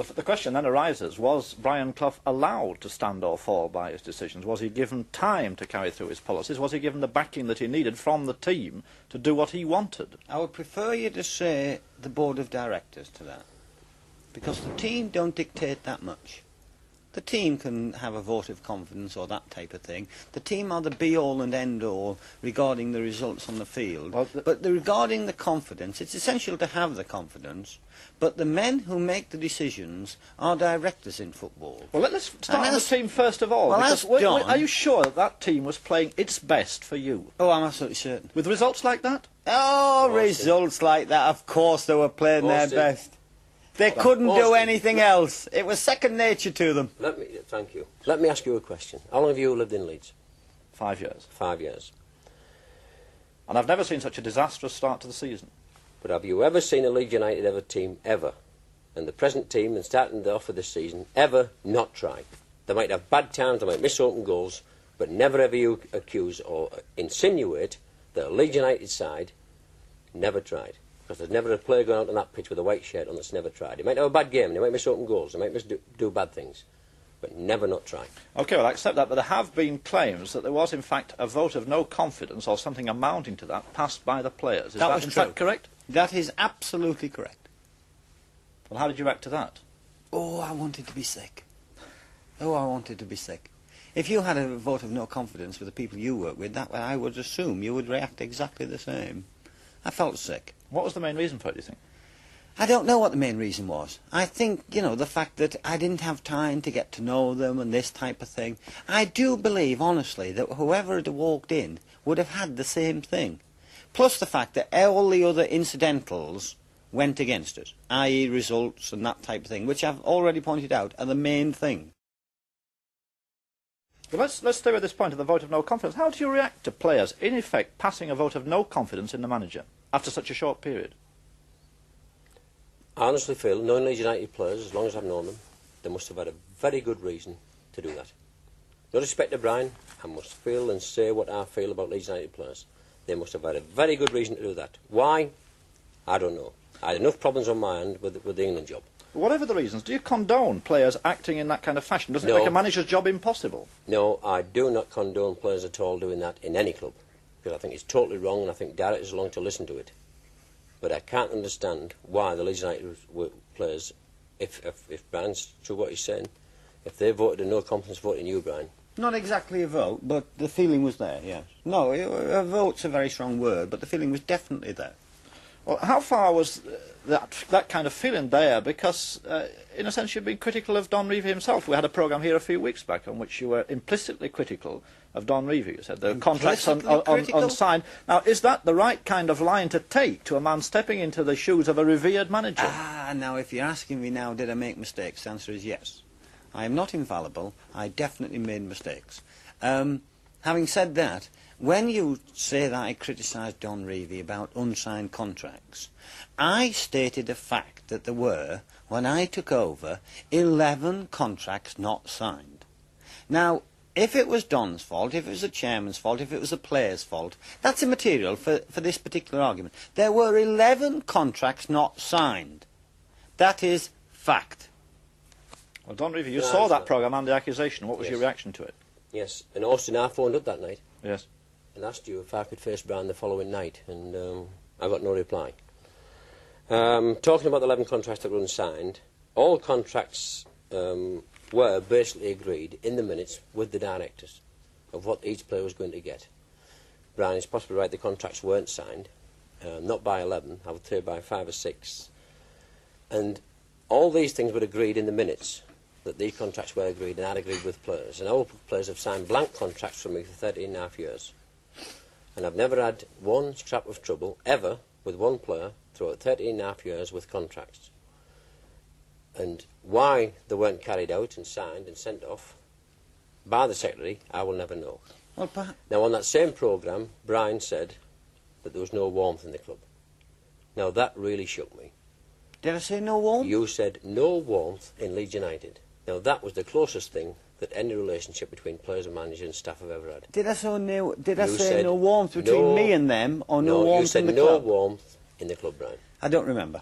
the question then arises, was Brian Clough allowed to stand or fall by his decisions? Was he given time to carry through his policies? Was he given the backing that he needed from the team to do what he wanted? I would prefer you to say the board of directors to that, because the team don't dictate that much. The team can have a vote of confidence or that type of thing. The team are the be-all and end-all regarding the results on the field. Well, but regarding the confidence, it's essential to have the confidence, but the men who make the decisions are directors in football. Well, let's start with the team first of all. Well, because are you sure that that team was playing its best for you? Oh, I'm absolutely certain. With results like that? Oh, results like that, of course they were playing their best. They couldn't do anything else. It was second nature to them. Thank you. Let me ask you a question. How long have you lived in Leeds? 5 years. 5 years. And I've never seen such a disastrous start to the season. But have you ever seen a Leeds United team ever, and the present team, and starting off of this season, ever not try? They might have bad times, they might miss open goals, but never ever you accuse or insinuate that a Leeds United side never tried. Because there's never a player going out on that pitch with a white shirt on that's never tried. He might have a bad game, and he might miss open goals, he might do bad things, but never not try. OK, well, I accept that, but there have been claims that there was, in fact, a vote of no confidence, or something amounting to that, passed by the players. Is that in fact correct? That is absolutely correct. Well, how did you react to that? Oh, I wanted to be sick. Oh, I wanted to be sick. If you had a vote of no confidence with the people you work with, that way I would assume you would react exactly the same. I felt sick. What was the main reason for it, do you think? I don't know what the main reason was. I think, you know, the fact that I didn't have time to get to know them and this type of thing. I do believe, honestly, that whoever had walked in would have had the same thing. Plus the fact that all the other incidentals went against it, i.e. results and that type of thing, which I've already pointed out are the main thing. Well, let's stay with this point of the vote of no confidence. How do you react to players, in effect, passing a vote of no confidence in the manager after such a short period? I honestly feel, knowing Leeds United players, as long as I've known them, they must have had a very good reason to do that. No respect to Brian, I must feel and say what I feel about Leeds United players. They must have had a very good reason to do that. Why? I don't know. I had enough problems on my hand with the England job. Whatever the reasons, do you condone players acting in that kind of fashion? Doesn't it make a manager's job impossible? No, I do not condone players at all doing that in any club, because I think it's totally wrong, and I think directors are long to listen to it. But I can't understand why the Leeds United players, if Brian's true what he's saying, if they voted a no confidence vote in you, Brian. Not exactly a vote, but the feeling was there, yes. No, a vote's a very strong word, but the feeling was definitely there. Well, how far was that kind of feeling there? Because, in a sense, you've been critical of Don Revie himself. We had a programme here a few weeks back on which you were implicitly critical of Don Revie. You said the contract's unsigned. Now, is that the right kind of line to take to a man stepping into the shoes of a revered manager? Now, if you're asking me now, did I make mistakes, the answer is yes. I am not infallible. I definitely made mistakes. Having said that, when you say that I criticised Don Revie about unsigned contracts, I stated a fact that there were, when I took over, 11 contracts not signed. Now, if it was Don's fault, if it was the chairman's fault, if it was the player's fault, that's immaterial for this particular argument. There were 11 contracts not signed. That is fact. Well, Don Revie, you saw that programme and the accusation. What was your reaction to it? Yes, and Austin, I phoned up that night. Yes. And asked you if I could face Brian the following night, and I got no reply. Talking about the 11 contracts that were unsigned, all contracts were basically agreed in the minutes with the directors of what each player was going to get. Brian is possibly right, the contracts weren't signed, not by 11, I would say by 5 or 6. And all these things were agreed in the minutes, that these contracts were agreed, and I'd agreed with players. And all players have signed blank contracts from me for 13.5 years. And I've never had one scrap of trouble, ever, with one player throughout 13.5 years with contracts. And why they weren't carried out and signed and sent off by the secretary, I will never know. Well, now, on that same programme, Brian said that there was no warmth in the club. Now, that really shook me. Did I say no warmth? You said no warmth in Leeds United. Now, that was the closest thing that any relationship between players and manager and staff have ever had. Did I say no warmth between me and them, or no warmth in the club? You said no warmth in the club, Brian. I don't remember.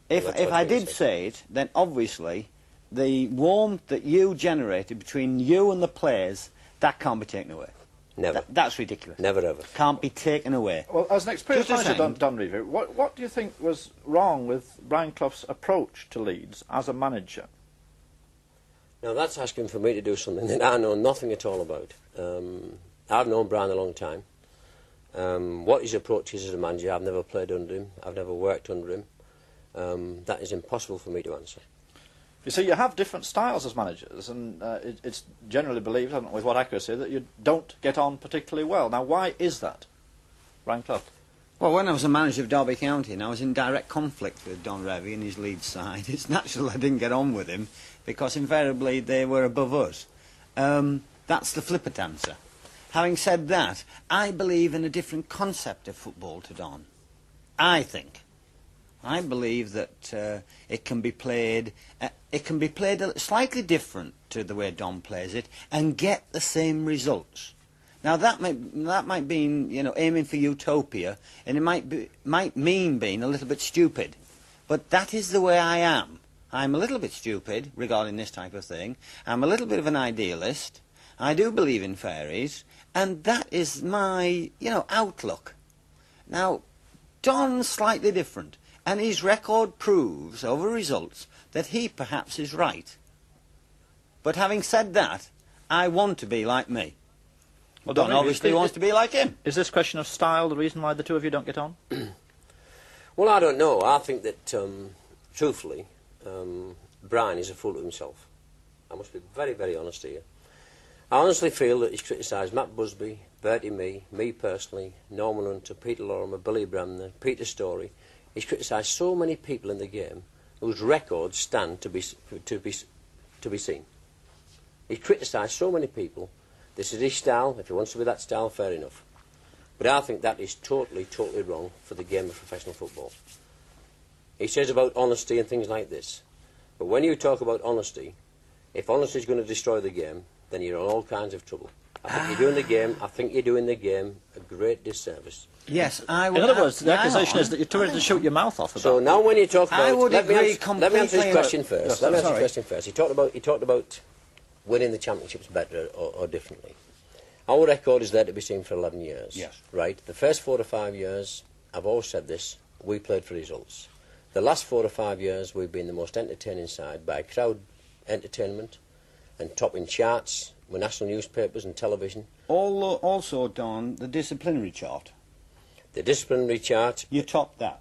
If I did say it, then obviously the warmth that you generated between you and the players, that can't be taken away. Never. That's ridiculous. Never ever. Can't be taken away. Well, as an experienced Just a manager, second. Don Revie, what do you think was wrong with Brian Clough's approach to Leeds as a manager? Now that's asking for me to do something that I know nothing at all about. I've known Brian a long time. What his approach is as a manager, I've never played under him. I've never worked under him. That is impossible for me to answer. You see, you have different styles as managers, and it's generally believed, I don't know with what accuracy, that you don't get on particularly well. Now, why is that, Brian Clough? Well, when I was a manager of Derby County and I was in direct conflict with Don Revie and his Leeds side, it's natural I didn't get on with him because invariably they were above us. That's the flippant answer. Having said that, I believe in a different concept of football to Don. I think. I believe that it can be played slightly different to the way Don plays it and get the same results. Now that might mean, you know, aiming for utopia, and it might mean being a little bit stupid, but that is the way I am. I'm a little bit stupid regarding this type of thing. I'm a little bit of an idealist. I do believe in fairies, and that is my, you know, outlook. Now, Don's slightly different. And his record proves, over results, that he perhaps is right. But having said that, I want to be like me. Well, Don obviously wants to be like him. Is this question of style the reason why the two of you don't get on? Well, I don't know. I think that, truthfully, Brian is a fool of himself. I must be very, very honest here. I honestly feel that he's criticised Matt Busby, Bertie me personally, Norman Hunter, Peter Lorimer, Billy Bremner, Peter Story. He's criticised so many people in the game whose records stand to be seen. He's criticised so many people. This is his style. If he wants to be that style, fair enough. But I think that is totally, totally wrong for the game of professional football. He says about honesty and things like this. But when you talk about honesty, if honesty is going to destroy the game, then you're in all kinds of trouble. I think you're doing the game a great disservice. Yes, I would. In other words, the accusation is that you're too ready to shoot your mouth off about So now when you talk about... Let me answer his question first. Let me answer his question first. He talked about winning the championships better or differently. Our record is there to be seen for 11 years. Yes. Right? The first 4 to 5 years, I've always said this, we played for results. The last 4 to 5 years, we've been the most entertaining side by crowd entertainment and topping charts with national newspapers and television. Also, Don, the disciplinary chart. The disciplinary chart... You topped that.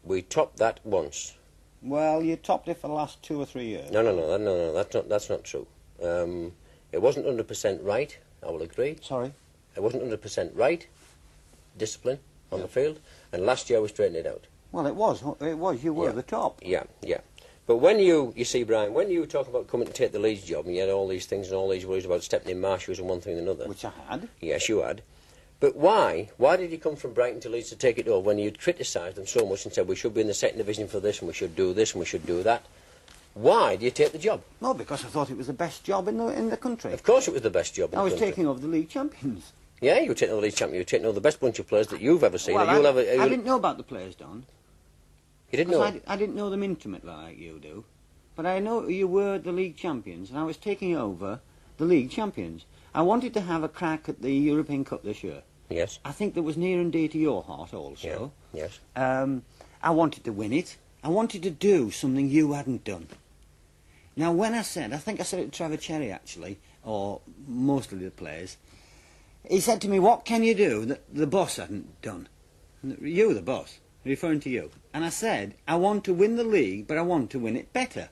We topped that once. Well, you topped it for the last 2 or 3 years. No, that's not true. It wasn't 100% right, I will agree. Sorry? It wasn't 100% right, discipline on the field, and last year we straightened it out. Well, it was. You were the top. Yeah. But when you see, Brian, when you talk about coming to take the Leeds job, and you had all these things and all these worries about stepping in my shoes and one thing and another... Which I had. Yes, you had. But why? Why did you come from Brighton to Leeds to take it over when you'd criticised them so much and said we should be in the second division for this and we should do this and we should do that? Why do you take the job? Well, because I thought it was the best job in the country. Of course it was the best job in the country. I was taking over the league champions. Yeah, you were taking over the league champion. You were taking over the best bunch of players that you've ever seen. Well, I I didn't know about the players, Don. You didn't know? I didn't know them intimately like you do. But I know you were the league champions, and I was taking over the league champions. I wanted to have a crack at the European Cup this year. Yes. I think that was near and dear to your heart also. Yeah. Yes. I wanted to win it. I wanted to do something you hadn't done. Now, when I think I said it to Trevor Cherry, actually, or mostly the players, he said to me, what can you do that the boss hadn't done? You, the boss, referring to you. And I said, I want to win the league, but I want to win it better.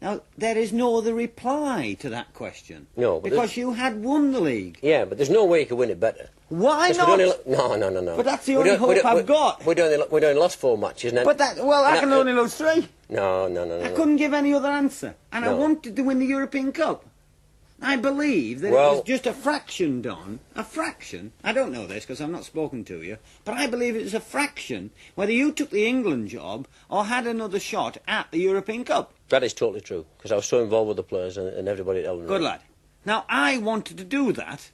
Now, there is no other reply to that question. No, but because you had won the league. Yeah, but there's no way you could win it better. Why not? No. But that's the only hope I've got. We'd only lost 4 matches. And but I can only lose 3. No. I couldn't give any other answer. And I wanted to win the European Cup. I believe that it was just a fraction, Don. A fraction. I don't know this because I've not spoken to you. But I believe it was a fraction whether you took the England job or had another shot at the European Cup. That is totally true because I was so involved with the players and everybody at Elden. Good lad. Now, I wanted to do that,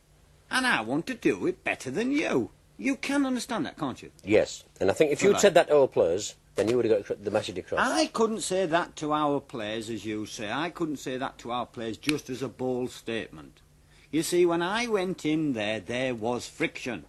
and I want to do it better than you. You can understand that, can't you? Yes. And I think if you'd said that to our players, then you would have got the message across. I couldn't say that to our players, as you say. I couldn't say that to our players just as a bold statement. You see, when I went in there was friction.